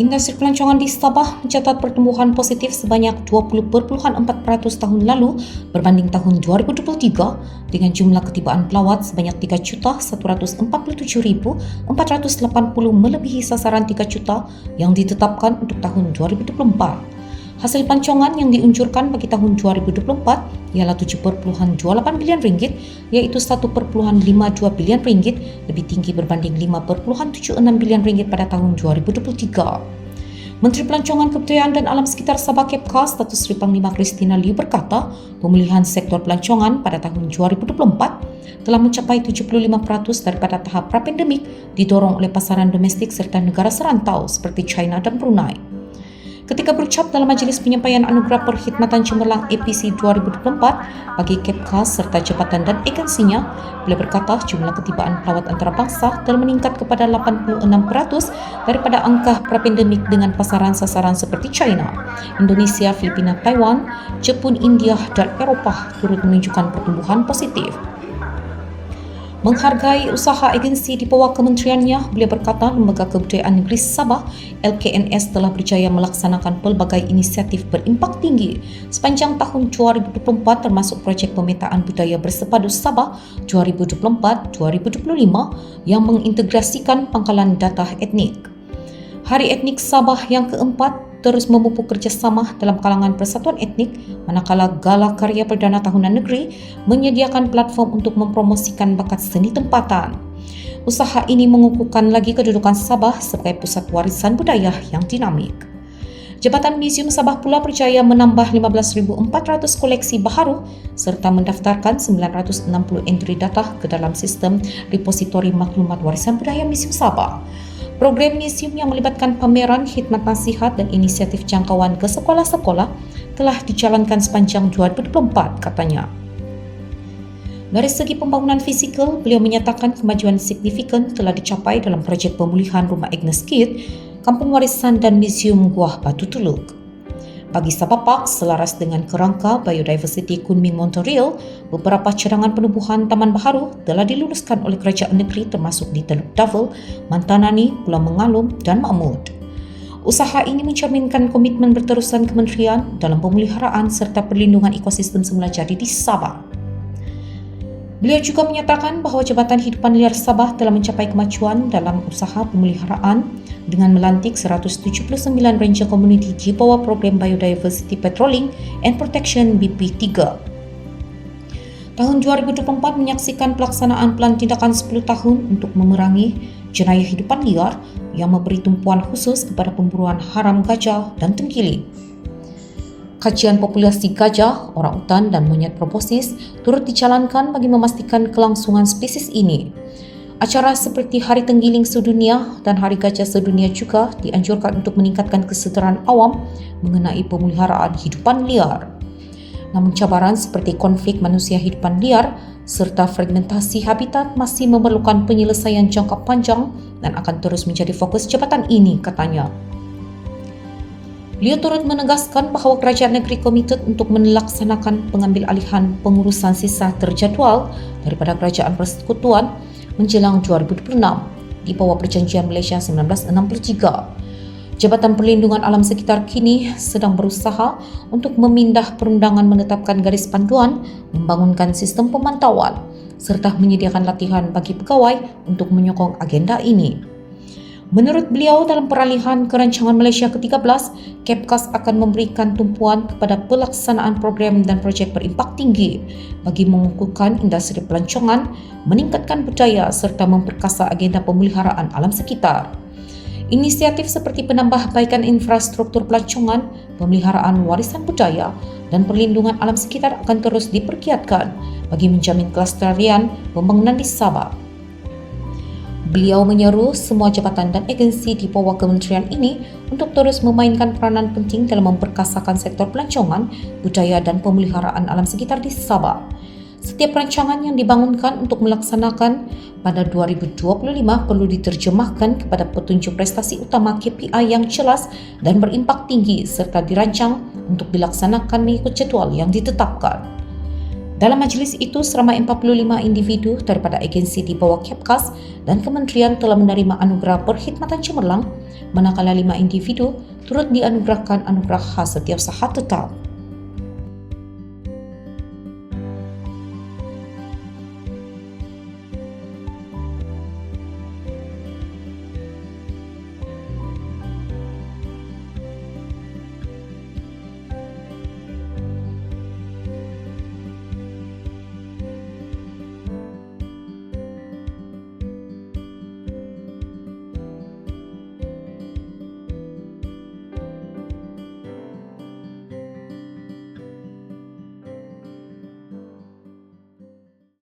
Industri pelancongan di Sabah mencatat pertumbuhan positif sebanyak 20.4% tahun lalu berbanding tahun 2023 dengan jumlah ketibaan pelawat sebanyak 3.147.480 melebihi sasaran 3 juta yang ditetapkan untuk tahun 2024. Hasil pelancongan yang diunjurkan bagi tahun 2024 ialah 7.28 bilion ringgit, iaitu 1.52 bilion ringgit lebih tinggi berbanding 5.76 bilion ringgit pada tahun 2023. Menteri Pelancongan Kebudayaan dan Alam Sekitar Sabah Kepkas Datuk Seri Panglima Christina Liew berkata, pemulihan sektor pelancongan pada tahun 2024 telah mencapai 75% daripada tahap pra-pandemik didorong oleh pasaran domestik serta negara serantau seperti China dan Brunei. Ketika berucap dalam Majlis Penyampaian Anugerah Perkhidmatan Cemerlang APC 2024 bagi Kepkas serta jabatan dan agensinya, beliau berkata jumlah ketibaan pelawat antarabangsa telah meningkat kepada 86% daripada angka pra-pandemik dengan pasaran sasaran seperti China, Indonesia, Filipina, Taiwan, Jepun, India dan Eropah turut menunjukkan pertumbuhan positif. Menghargai usaha agensi di bawah kementeriannya, beliau berkata Lembaga Kebudayaan Negeri Sabah LKNS telah berjaya melaksanakan pelbagai inisiatif berimpak tinggi sepanjang tahun 2024 termasuk projek pemetaan budaya bersepadu Sabah 2024-2025 yang mengintegrasikan pangkalan data etnik. Hari Etnik Sabah yang keempat terus memupuk kerjasama dalam kalangan persatuan etnik, manakala Gala Karya Perdana Tahunan Negeri menyediakan platform untuk mempromosikan bakat seni tempatan. Usaha ini mengukuhkan lagi kedudukan Sabah sebagai pusat warisan budaya yang dinamik. Jabatan Museum Sabah pula berjaya menambah 15.400 koleksi baharu serta mendaftarkan 960 entry data ke dalam sistem repositori maklumat warisan budaya Museum Sabah. Program museum yang melibatkan pameran, khidmat nasihat dan inisiatif jangkauan ke sekolah-sekolah telah dijalankan sepanjang 2024, katanya. Dari segi pembangunan fizikal, beliau menyatakan kemajuan signifikan telah dicapai dalam projek pemulihan Rumah Agnes Kid, Kampung Warisan dan Museum Gua Batu Teluk. Bagi Sabah Park, selaras dengan kerangka Biodiversity Kunming Montreal, beberapa cadangan penubuhan taman baharu telah diluluskan oleh kerajaan negeri termasuk di Teluk Davul, Mantanani, Pulau Mengalum dan Mahmud. Usaha ini mencerminkan komitmen berterusan kementerian dalam pemeliharaan serta perlindungan ekosistem semula jadi di Sabah. Beliau juga menyatakan bahawa Jabatan Hidupan Liar Sabah telah mencapai kemajuan dalam usaha pemeliharaan dengan melantik 179 ranger community di bawah program Biodiversity Patrolling and Protection BP3. Tahun 2024 menyaksikan pelaksanaan Pelan Tindakan 10 tahun untuk memerangi jenayah hidupan liar yang memberi tumpuan khusus kepada pemburuan haram gajah dan tengkiling. Kajian populasi gajah, orangutan dan monyet proposis turut dijalankan bagi memastikan kelangsungan spesies ini. Acara seperti Hari Tenggiling Sedunia dan Hari Gajah Sedunia juga dianjurkan untuk meningkatkan kesedaran awam mengenai pemeliharaan hidupan liar. Namun cabaran seperti konflik manusia hidupan liar serta fragmentasi habitat masih memerlukan penyelesaian jangka panjang dan akan terus menjadi fokus jabatan ini, katanya. Beliau turut menegaskan bahawa kerajaan negeri komited untuk melaksanakan pengambil alihan pengurusan sisa terjadual daripada kerajaan persekutuan menjelang 2026 di bawah Perjanjian Malaysia 1963. Jabatan Perlindungan Alam Sekitar kini sedang berusaha untuk memindah perundangan menetapkan garis panduan, membangunkan sistem pemantauan serta menyediakan latihan bagi pegawai untuk menyokong agenda ini. Menurut beliau, dalam peralihan kerancangan Malaysia ke-13, Kepkas akan memberikan tumpuan kepada pelaksanaan program dan projek berimpak tinggi bagi mengukuhkan industri pelancongan, meningkatkan budaya serta memperkasa agenda pemeliharaan alam sekitar. Inisiatif seperti penambahbaikan infrastruktur pelancongan, pemeliharaan warisan budaya dan perlindungan alam sekitar akan terus dipergiatkan bagi menjamin kelestarian pembangunan di Sabah. Beliau menyeru semua jabatan dan agensi di bawah kementerian ini untuk terus memainkan peranan penting dalam memperkasakan sektor pelancongan, budaya dan pemeliharaan alam sekitar di Sabah. Setiap rancangan yang dibangunkan untuk melaksanakan pada 2025 perlu diterjemahkan kepada petunjuk prestasi utama KPI yang jelas dan berimpak tinggi serta dirancang untuk dilaksanakan mengikut jadual yang ditetapkan. Dalam majlis itu, seramai 45 individu daripada agensi di bawah Kepkas dan kementerian telah menerima anugerah perkhidmatan cemerlang, manakala 5 individu turut dianugerahkan anugerah khas setiausaha tetap.